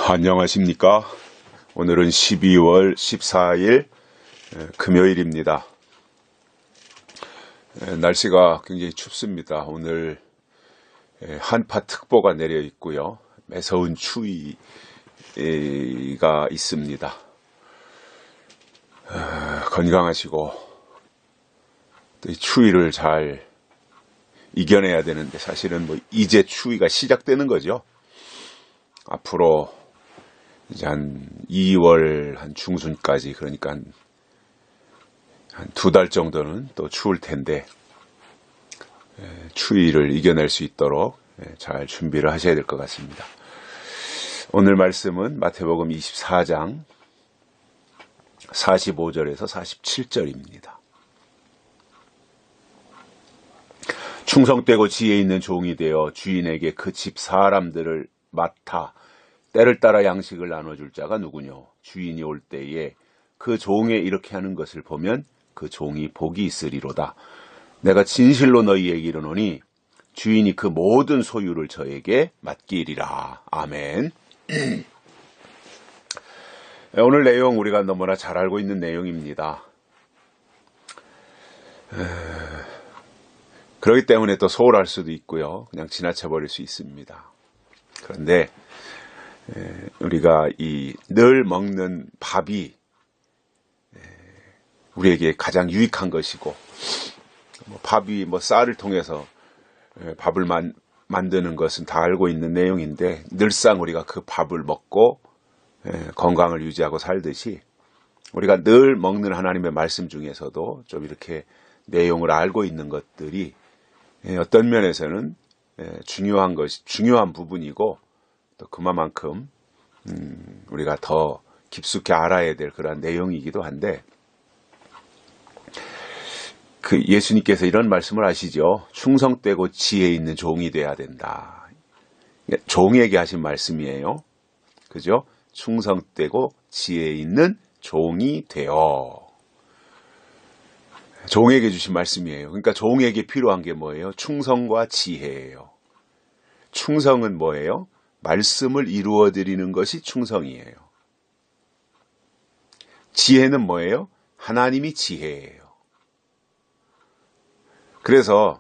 안녕하십니까. 오늘은 12월 14일 금요일입니다. 날씨가 굉장히 춥습니다. 오늘 한파특보가 내려 있고요. 매서운 추위가 있습니다. 건강하시고 또 이 추위를 잘 이겨내야 되는데 사실은 이제 추위가 시작되는 거죠. 앞으로 이제 한 2월 한 중순까지, 그러니까 한 2달 정도는 또 추울 텐데 추위를 이겨낼 수 있도록 잘 준비를 하셔야 될 것 같습니다. 오늘 말씀은 마태복음 24장 45절에서 47절입니다. 충성되고 지혜 있는 종이 되어 주인에게 그 집 사람들을 맡아 때를 따라 양식을 나눠줄 자가 누구뇨? 주인이 올 때에 그 종에 이렇게 하는 것을 보면 그 종이 복이 있으리로다. 내가 진실로 너희에게 이르노니 주인이 그 모든 소유를 저에게 맡기리라. 아멘. 오늘 내용 우리가 너무나 잘 알고 있는 내용입니다. 그렇기 때문에 또 소홀할 수도 있고요. 그냥 지나쳐 버릴 수 있습니다. 그런데 우리가 늘 먹는 밥이 우리에게 가장 유익한 것이고, 밥이 쌀을 통해서 밥을 만드는 것은 다 알고 있는 내용인데, 늘상 우리가 그 밥을 먹고 건강을 유지하고 살듯이 우리가 늘 먹는 하나님의 말씀 중에서도 좀 이렇게 내용을 알고 있는 것들이 어떤 면에서는 중요한 부분이고, 또 그만큼 우리가 더 깊숙이 알아야 될 그런 내용이기도 한데, 그 예수님께서 이런 말씀을 하시죠. 충성되고 지혜 있는 종이 돼야 된다. 종에게 하신 말씀이에요. 그죠? 충성되고 지혜 있는 종이 되어. 종에게 주신 말씀이에요. 그러니까 종에게 필요한 게 뭐예요? 충성과 지혜예요. 충성은 뭐예요? 말씀을 이루어 드리는 것이 충성이에요. 지혜는 뭐예요? 하나님이 지혜예요. 그래서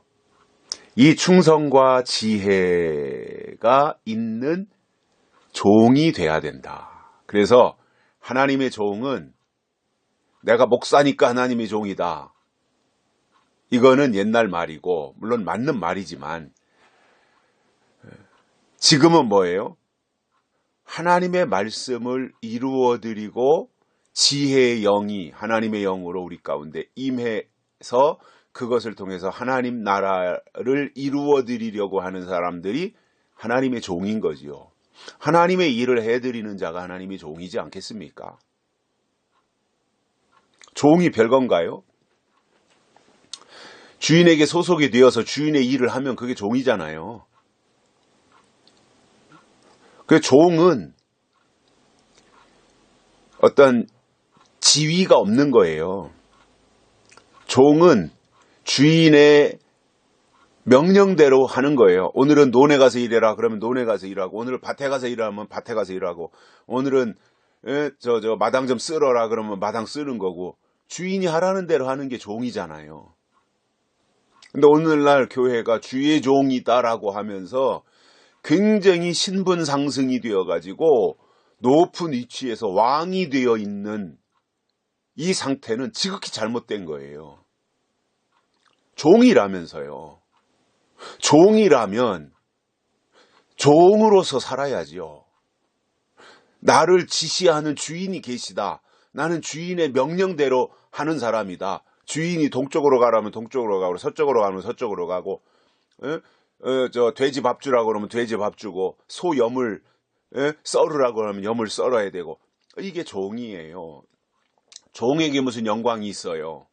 이 충성과 지혜가 있는 종이 돼야 된다. 그래서 하나님의 종은 내가 목사니까 하나님의 종이다. 이거는 옛날 말이고, 물론 맞는 말이지만, 지금은 뭐예요? 하나님의 말씀을 이루어드리고 지혜의 영이 하나님의 영으로 우리 가운데 임해서 그것을 통해서 하나님 나라를 이루어드리려고 하는 사람들이 하나님의 종인 거지요. 하나님의 일을 해드리는 자가 하나님의 종이지 않겠습니까? 종이 별건가요? 주인에게 소속이 되어서 주인의 일을 하면 그게 종이잖아요. 그 종은 어떤 지위가 없는 거예요. 종은 주인의 명령대로 하는 거예요. 오늘은 논에 가서 일해라 그러면 논에 가서 일하고, 오늘 밭에 가서 일하면 밭에 가서 일하고, 오늘은 마당 좀 쓸어라 그러면 마당 쓰는 거고, 주인이 하라는 대로 하는 게 종이잖아요. 근데 오늘날 교회가 주의 종이다라고 하면서 굉장히 신분 상승이 되어가지고 높은 위치에서 왕이 되어 있는 이 상태는 지극히 잘못된 거예요. 종이라면서요. 종이라면 종으로서 살아야지요. 나를 지시하는 주인이 계시다. 나는 주인의 명령대로 하는 사람이다. 주인이 동쪽으로 가라면 동쪽으로 가고, 서쪽으로 가면 서쪽으로 가고, 돼지 밥 주라고 그러면 돼지 밥 주고, 소 염을 썰으라고 하면 염을 썰어야 되고, 이게 종이에요. 종에게 무슨 영광이 있어요?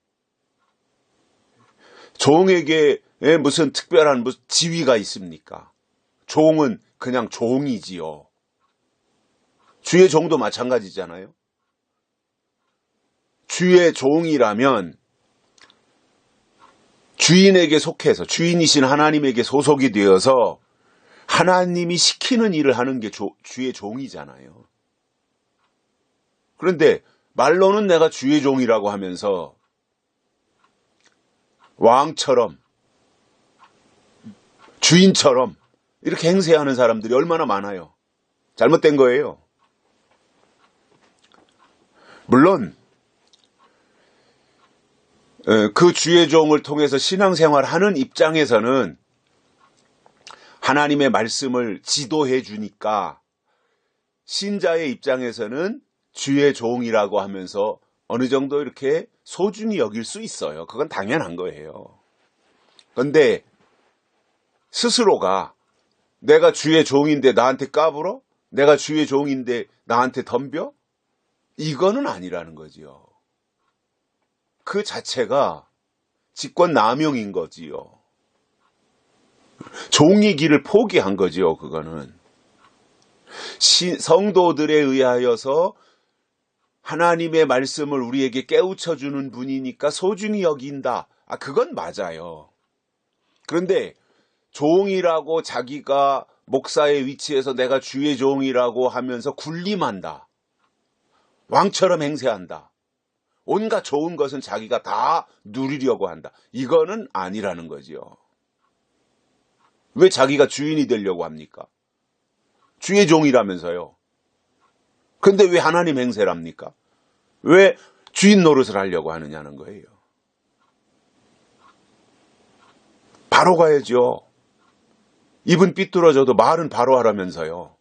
종에게 무슨 특별한 지위가 있습니까? 종은 그냥 종이지요. 주의 종도 마찬가지잖아요. 주의 종이라면 주인에게 속해서, 주인이신 하나님에게 소속이 되어서 하나님이 시키는 일을 하는 게 주의 종이잖아요. 그런데 말로는 내가 주의 종이라고 하면서 왕처럼, 주인처럼 이렇게 행세하는 사람들이 얼마나 많아요. 잘못된 거예요. 물론 그 주의 종을 통해서 신앙생활하는 입장에서는 하나님의 말씀을 지도해 주니까 신자의 입장에서는 주의 종이라고 하면서 어느 정도 이렇게 소중히 여길 수 있어요. 그건 당연한 거예요. 그런데 스스로가 내가 주의 종인데 나한테 까불어? 내가 주의 종인데 나한테 덤벼? 이거는 아니라는 거지요. 그 자체가 직권남용인 거지요. 종의 길을 포기한 거지요. 그거는 성도들에 의하여서 하나님의 말씀을 우리에게 깨우쳐 주는 분이니까 소중히 여긴다. 그건 맞아요. 그런데 종이라고 자기가 목사의 위치에서 내가 주의 종이라고 하면서 군림한다. 왕처럼 행세한다. 온갖 좋은 것은 자기가 다 누리려고 한다. 이거는 아니라는 거지요. 왜 자기가 주인이 되려고 합니까? 주의 종이라면서요. 그런데 왜 하나님 행세를 합니까? 왜 주인 노릇을 하려고 하느냐는 거예요. 바로 가야죠. 입은 삐뚤어져도 말은 바로 하라면서요.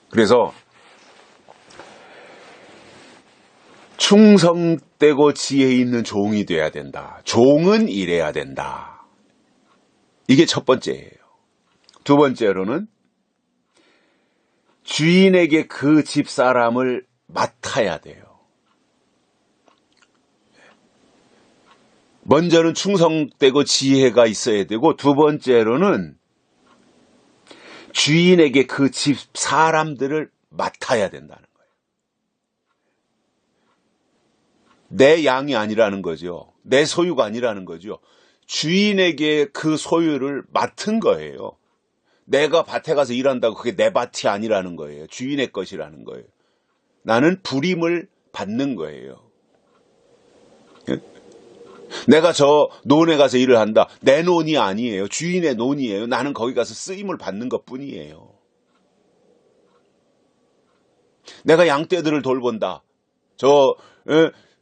그래서 충성되고 지혜 있는 종이 돼야 된다. 종은 이래야 된다. 이게 첫 번째예요. 두 번째로는 주인에게 그 집 사람을 맡아야 돼요. 먼저는 충성되고 지혜가 있어야 되고, 두 번째로는 주인에게 그 집 사람들을 맡아야 된다는 거예요. 내 양이 아니라는 거죠. 내 소유가 아니라는 거죠. 주인에게 그 소유를 맡은 거예요. 내가 밭에 가서 일한다고 그게 내 밭이 아니라는 거예요. 주인의 것이라는 거예요. 나는 불임을 받는 거예요. 내가 저 논에 가서 일을 한다. 내 논이 아니에요. 주인의 논이에요. 나는 거기 가서 쓰임을 받는 것뿐이에요. 내가 양떼들을 돌본다.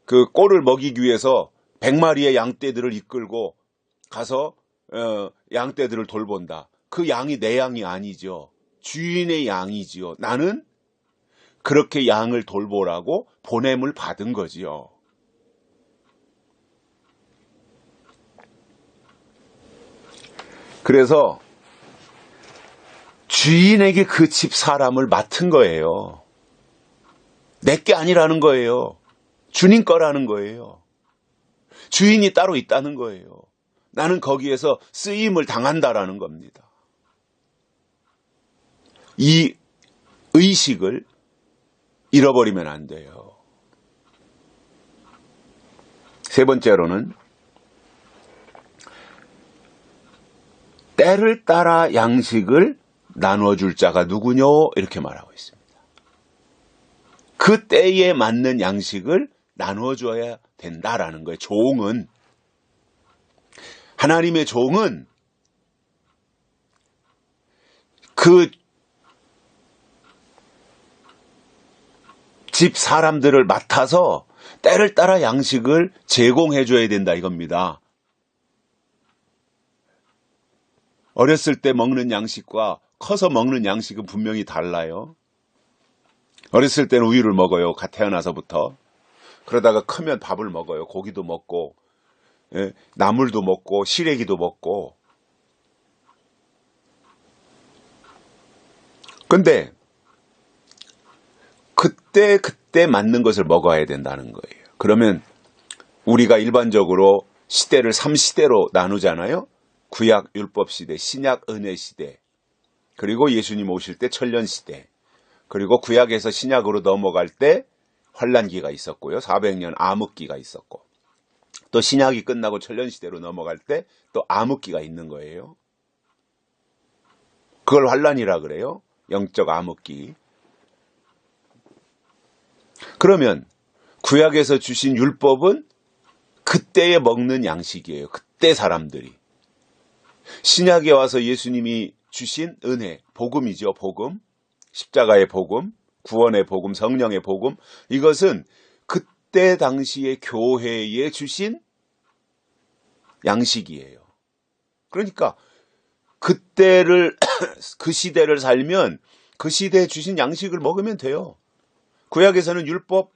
그 꼴을 먹이기 위해서 100마리의 양떼들을 이끌고 가서 양떼들을 돌본다. 그 양이 내 양이 아니죠. 주인의 양이지요. 나는 그렇게 양을 돌보라고 보냄을 받은 거지요. 그래서 주인에게 그 집 사람을 맡은 거예요. 내게 아니라는 거예요. 주님 거라는 거예요. 주인이 따로 있다는 거예요. 나는 거기에서 쓰임을 당한다라는 겁니다. 이 의식을 잃어버리면 안 돼요. 세 번째로는 때를 따라 양식을 나눠줄 자가 누구뇨? 이렇게 말하고 있습니다. 그 때에 맞는 양식을 나눠줘야 된다라는 거예요. 종은, 하나님의 종은 그 집 사람들을 맡아서 때를 따라 양식을 제공해 줘야 된다 이겁니다. 어렸을 때 먹는 양식과 커서 먹는 양식은 분명히 달라요. 어렸을 때는 우유를 먹어요. 갓 태어나서부터. 그러다가 크면 밥을 먹어요. 고기도 먹고, 나물도 먹고, 시래기도 먹고. 근데 그때 맞는 것을 먹어야 된다는 거예요. 그러면 우리가 일반적으로 시대를 3시대로 나누잖아요. 구약 율법 시대, 신약 은혜 시대, 그리고 예수님 오실 때 천년 시대, 그리고 구약에서 신약으로 넘어갈 때 환란기가 있었고요. 400년 암흑기가 있었고, 또 신약이 끝나고 천년 시대로 넘어갈 때 또 암흑기가 있는 거예요. 그걸 환난이라 그래요. 영적 암흑기. 그러면 구약에서 주신 율법은 그때에 먹는 양식이에요. 그때 사람들이. 신약에 와서 예수님이 주신 은혜, 복음이죠. 복음. 십자가의 복음, 구원의 복음, 성령의 복음. 이것은 그때 당시에 교회에 주신 양식이에요. 그러니까 그때를 그 시대를 살면 그 시대에 주신 양식을 먹으면 돼요. 구약에서는 율법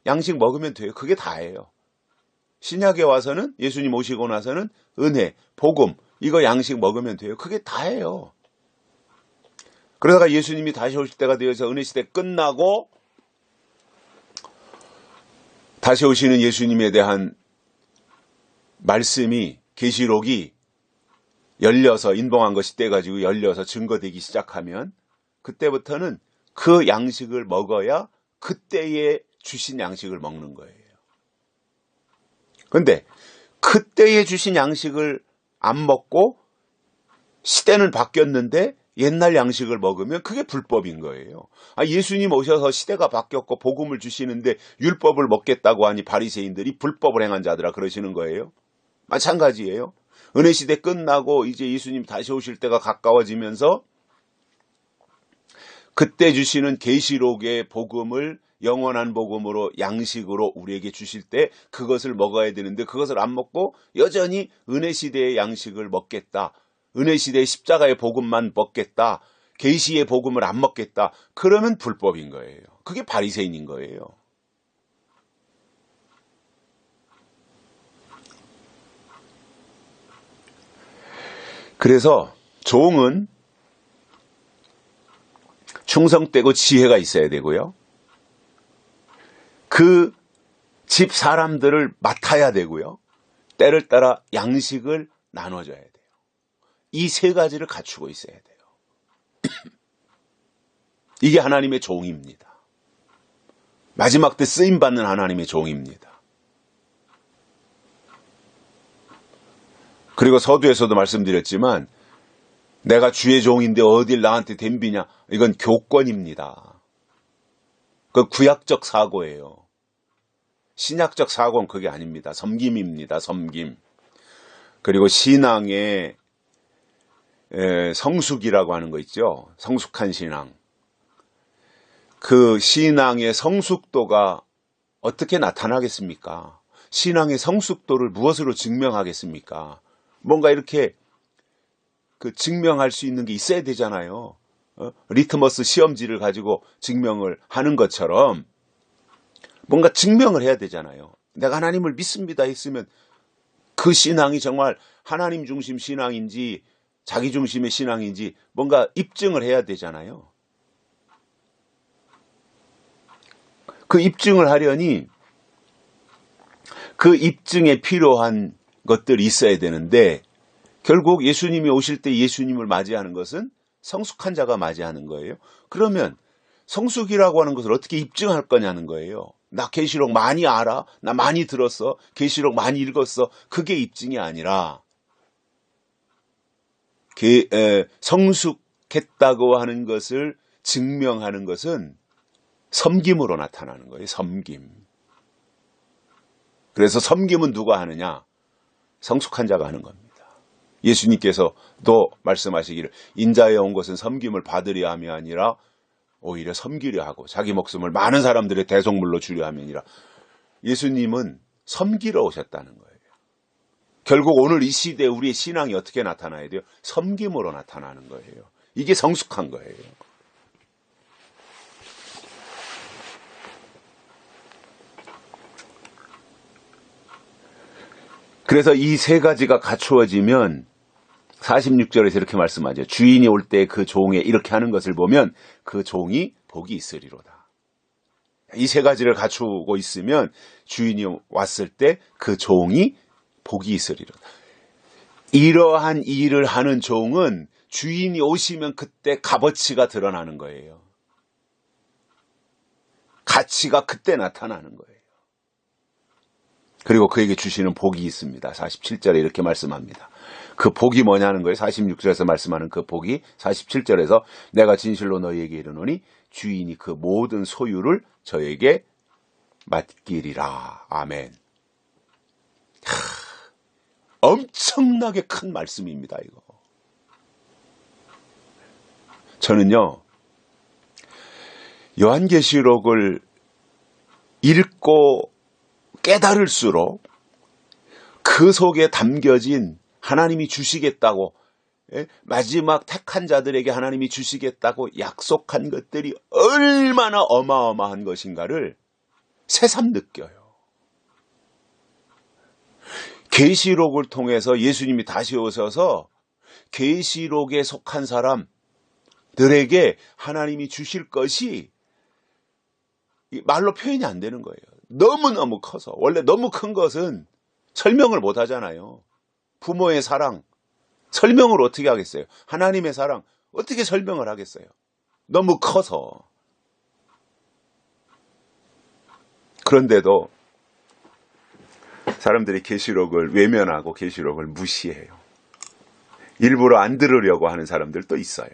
양식 먹으면 돼요. 그게 다예요. 신약에 와서는 예수님 오시고 나서는 은혜, 복음 이거 양식 먹으면 돼요. 그게 다예요. 그러다가 예수님이 다시 오실 때가 되어서 은혜 시대 끝나고 다시 오시는 예수님에 대한 말씀이 계시록이 열려서 인봉한 것이 떼가지고 열려서 증거되기 시작하면 그때부터는 그 양식을 먹어야 그때에 주신 양식을 먹는 거예요. 그런데 그때에 주신 양식을 안 먹고 시대는 바뀌었는데 옛날 양식을 먹으면 그게 불법인 거예요. 예수님 오셔서 시대가 바뀌었고 복음을 주시는데 율법을 먹겠다고 하니 바리새인들이 불법을 행한 자들아 그러시는 거예요. 마찬가지예요. 은혜 시대 끝나고 이제 예수님 다시 오실 때가 가까워지면서 그때 주시는 계시록의 복음을 영원한 복음으로 양식으로 우리에게 주실 때 그것을 먹어야 되는데 그것을 안 먹고 여전히 은혜 시대의 양식을 먹겠다. 은혜 시대의 십자가의 복음만 먹겠다. 계시의 복음을 안 먹겠다. 그러면 불법인 거예요. 그게 바리새인인 거예요. 그래서 종은 충성되고 지혜가 있어야 되고요. 그 집 사람들을 맡아야 되고요. 때를 따라 양식을 나눠줘야 돼요. 이 세 가지를 갖추고 있어야 돼요. 이게 하나님의 종입니다. 마지막 때 쓰임받는 하나님의 종입니다. 그리고 서두에서도 말씀드렸지만 내가 주의 종인데 어딜 나한테 덤비냐 이건 교권입니다. 그 구약적 사고예요. 신약적 사고는 그게 아닙니다. 섬김입니다. 섬김. 그리고 신앙의 성숙이라고 하는 거 있죠. 성숙한 신앙. 그 신앙의 성숙도가 어떻게 나타나겠습니까? 신앙의 성숙도를 무엇으로 증명하겠습니까? 뭔가 이렇게 그 증명할 수 있는 게 있어야 되잖아요. 리트머스 시험지를 가지고 증명을 하는 것처럼 뭔가 증명을 해야 되잖아요. 내가 하나님을 믿습니다 했으면 그 신앙이 정말 하나님 중심 신앙인지 자기 중심의 신앙인지 뭔가 입증을 해야 되잖아요. 그 입증을 하려니 그 입증에 필요한 것들이 있어야 되는데 결국 예수님이 오실 때 예수님을 맞이하는 것은 성숙한 자가 맞이하는 거예요. 그러면 성숙이라고 하는 것을 어떻게 입증할 거냐는 거예요. 나 계시록 많이 알아. 나 많이 들었어. 계시록 많이 읽었어. 그게 입증이 아니라 성숙했다고 하는 것을 증명하는 것은 섬김으로 나타나는 거예요. 섬김. 그래서 섬김은 누가 하느냐? 성숙한 자가 하는 겁니다. 예수님께서도 말씀하시기를 인자에 온 것은 섬김을 받으려 함이 아니라 오히려 섬기려 하고 자기 목숨을 많은 사람들의 대속물로 주려 함이니라. 예수님은 섬기러 오셨다는 거예요. 결국 오늘 이 시대에 우리의 신앙이 어떻게 나타나야 돼요? 섬김으로 나타나는 거예요. 이게 성숙한 거예요. 그래서 이 세 가지가 갖추어지면 46절에서 이렇게 말씀하죠. 주인이 올 때 그 종에 이렇게 하는 것을 보면 그 종이 복이 있으리로다. 이 세 가지를 갖추고 있으면 주인이 왔을 때 그 종이 복이 있으리로다. 이러한 일을 하는 종은 주인이 오시면 그때 값어치가 드러나는 거예요. 가치가 그때 나타나는 거예요. 그리고 그에게 주시는 복이 있습니다. 47절에 이렇게 말씀합니다. 그 복이 뭐냐는 거예요. 46절에서 말씀하는 그 복이 47절에서 내가 진실로 너희에게 이르노니 주인이 그 모든 소유를 저에게 맡기리라. 아멘. 엄청나게 큰 말씀입니다. 이거. 저는요, 요한계시록을 읽고 깨달을수록 그 속에 담겨진 하나님이 주시겠다고, 마지막 택한 자들에게 하나님이 주시겠다고 약속한 것들이 얼마나 어마어마한 것인가를 새삼 느껴요. 계시록을 통해서 예수님이 다시 오셔서 계시록에 속한 사람들에게 하나님이 주실 것이 말로 표현이 안 되는 거예요. 너무너무 커서. 원래 너무 큰 것은 설명을 못 하잖아요. 부모의 사랑, 설명을 어떻게 하겠어요? 하나님의 사랑, 어떻게 설명을 하겠어요? 너무 커서. 그런데도 사람들이 계시록을 외면하고 계시록을 무시해요. 일부러 안 들으려고 하는 사람들도 있어요.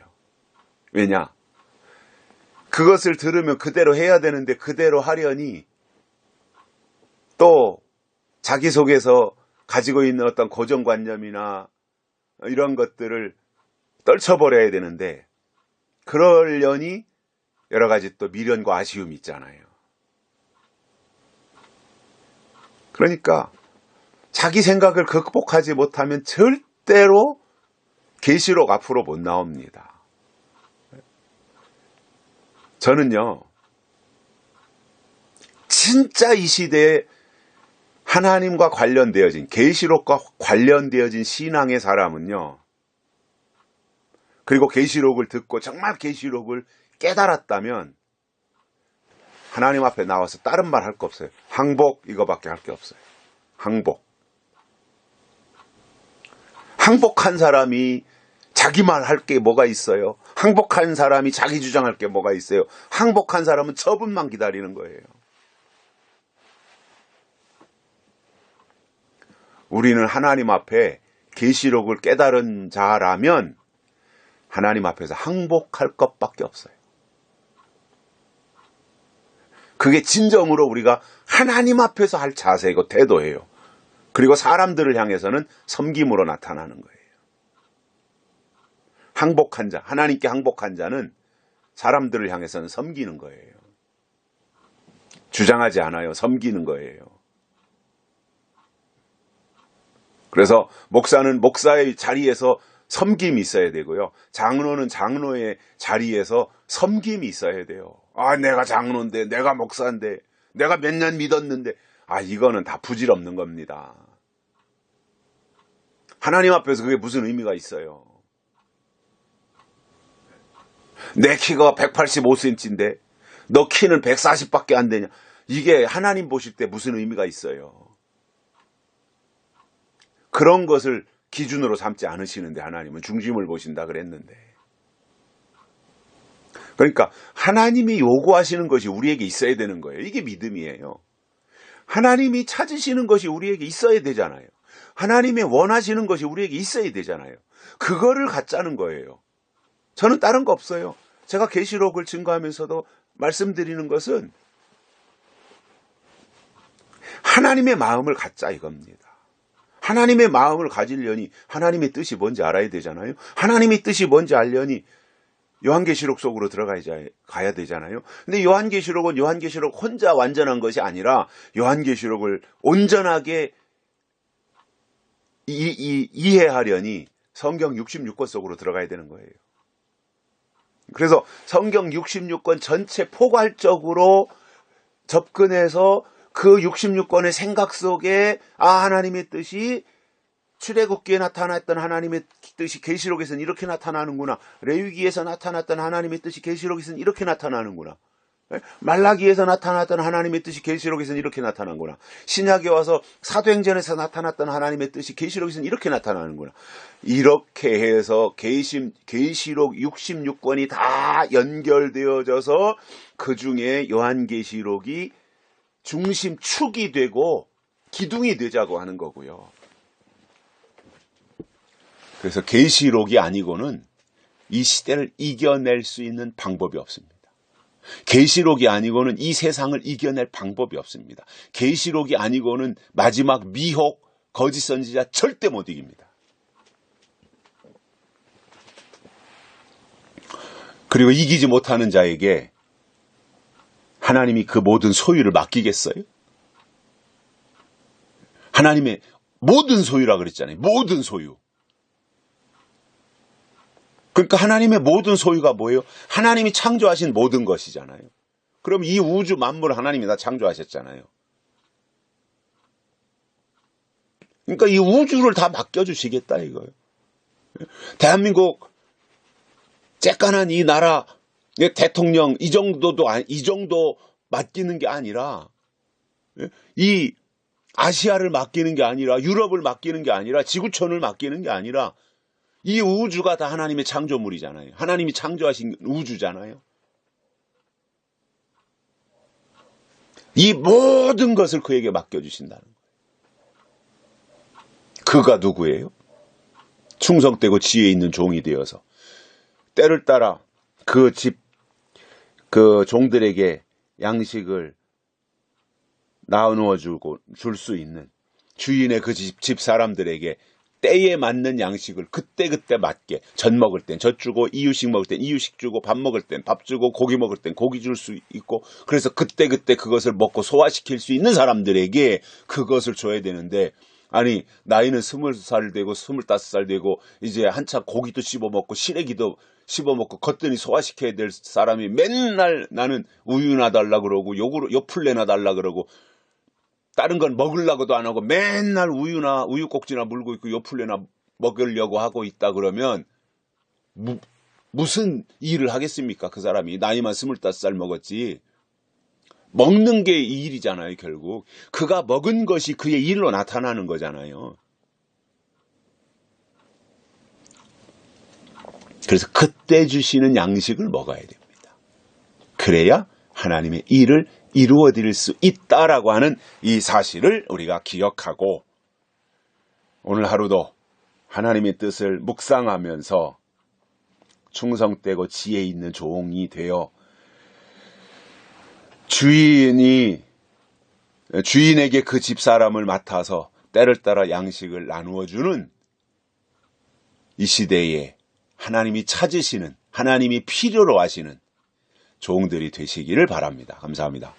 왜냐? 그것을 들으면 그대로 해야 되는데 그대로 하려니 또 자기 속에서 가지고 있는 어떤 고정관념이나 이런 것들을 떨쳐버려야 되는데 그러려니 여러 가지 또 미련과 아쉬움이 있잖아요. 그러니까 자기 생각을 극복하지 못하면 절대로 계시록 앞으로 못 나옵니다. 저는요, 진짜 이 시대에 하나님과 관련되어진, 계시록과 관련되어진 신앙의 사람은요, 그리고 계시록을 듣고 정말 계시록을 깨달았다면 하나님 앞에 나와서 다른 말 할 거 없어요. 항복 이거밖에 할 게 없어요. 항복. 항복한 사람이 자기 말 할 게 뭐가 있어요? 항복한 사람이 자기 주장할 게 뭐가 있어요? 항복한 사람은 처분만 기다리는 거예요. 우리는 하나님 앞에 계시록을 깨달은 자라면 하나님 앞에서 항복할 것밖에 없어요. 그게 진정으로 우리가 하나님 앞에서 할 자세이고 태도예요. 그리고 사람들을 향해서는 섬김으로 나타나는 거예요. 항복한 자, 하나님께 항복한 자는 사람들을 향해서는 섬기는 거예요. 주장하지 않아요. 섬기는 거예요. 그래서 목사는 목사의 자리에서 섬김이 있어야 되고요. 장로는 장로의 자리에서 섬김이 있어야 돼요. 아, 내가 장로인데, 내가 목사인데, 내가 몇 년 믿었는데, 이거는 다 부질없는 겁니다. 하나님 앞에서 그게 무슨 의미가 있어요? 내 키가 185cm인데, 너 키는 140밖에 안 되냐? 이게 하나님 보실 때 무슨 의미가 있어요? 그런 것을 기준으로 삼지 않으시는데 하나님은 중심을 보신다 그랬는데. 그러니까 하나님이 요구하시는 것이 우리에게 있어야 되는 거예요. 이게 믿음이에요. 하나님이 찾으시는 것이 우리에게 있어야 되잖아요. 하나님이 원하시는 것이 우리에게 있어야 되잖아요. 그거를 갖자는 거예요. 저는 다른 거 없어요. 제가 계시록을 증거하면서도 말씀드리는 것은 하나님의 마음을 갖자 이겁니다. 하나님의 마음을 가지려니 하나님의 뜻이 뭔지 알아야 되잖아요. 하나님의 뜻이 뭔지 알려니 요한계시록 속으로 가야 되잖아요. 근데 요한계시록은 요한계시록 혼자 완전한 것이 아니라 요한계시록을 온전하게 이해하려니 성경 66권 속으로 들어가야 되는 거예요. 그래서 성경 66권 전체 포괄적으로 접근해서 그 66권의 생각 속에 하나님의 뜻이 출애굽기에 나타났던 하나님의 뜻이 계시록에서는 이렇게 나타나는구나. 레위기에서 나타났던 하나님의 뜻이 계시록에서는 이렇게 나타나는구나. 말라기에서 나타났던 하나님의 뜻이 계시록에서는 이렇게 나타나는구나. 신약에 와서 사도행전에서 나타났던 하나님의 뜻이 계시록에서는 이렇게 나타나는구나. 이렇게 해서 계시록 66권이 다 연결되어져서 그 중에 요한계시록이 중심축이 되고 기둥이 되자고 하는 거고요. 그래서 계시록이 아니고는 이 시대를 이겨낼 수 있는 방법이 없습니다. 계시록이 아니고는 이 세상을 이겨낼 방법이 없습니다. 계시록이 아니고는 마지막 미혹, 거짓 선지자 절대 못 이깁니다. 그리고 이기지 못하는 자에게 하나님이 그 모든 소유를 맡기겠어요? 하나님의 모든 소유라 그랬잖아요. 모든 소유. 그러니까 하나님의 모든 소유가 뭐예요? 하나님이 창조하신 모든 것이잖아요. 그럼 이 우주 만물 하나님이 다 창조하셨잖아요. 그러니까 이 우주를 다 맡겨주시겠다 이거예요. 대한민국 쬐깐한 이 나라 대통령 이 정도 맡기는 게 아니라 이 아시아를 맡기는 게 아니라 유럽을 맡기는 게 아니라 지구촌을 맡기는 게 아니라 이 우주가 다 하나님의 창조물이잖아요. 하나님이 창조하신 우주잖아요. 이 모든 것을 그에게 맡겨주신다는 거예요. 그가 누구예요? 충성되고 지혜 있는 종이 되어서 때를 따라 그 종들에게 양식을 나누어 줄 수 있는 주인의 그 집 사람들에게 때에 맞는 양식을 그때그때 맞게 젖 먹을 땐 젖 주고 이유식 먹을 땐 이유식 주고 밥 먹을 땐 밥 주고 고기 먹을 땐 고기 줄 수 있고 그래서 그때그때 그것을 먹고 소화시킬 수 있는 사람들에게 그것을 줘야 되는데 아니 나이는 20살 되고 25살 되고 이제 한참 고기도 씹어먹고 시래기도 씹어먹고 겉더니 소화시켜야 될 사람이 맨날 나는 우유나 달라 그러고 요플레나 달라 그러고 다른 건 먹으려고도 안 하고 맨날 우유꼭지나 물고 있고 요플레나 먹으려고 하고 있다 그러면 무슨 일을 하겠습니까? 그 사람이 나이만 25살 먹었지. 먹는 게 이 일이잖아요. 결국 그가 먹은 것이 그의 일로 나타나는 거잖아요. 그래서 그때 주시는 양식을 먹어야 됩니다. 그래야 하나님의 일을 이루어 드릴 수 있다라고 하는 이 사실을 우리가 기억하고 오늘 하루도 하나님의 뜻을 묵상하면서 충성되고 지혜 있는 종이 되어 주인에게 그 집사람을 맡아서 때를 따라 양식을 나누어 주는 이 시대에 하나님이 찾으시는 하나님이 필요로 하시는 종들이 되시기를 바랍니다. 감사합니다.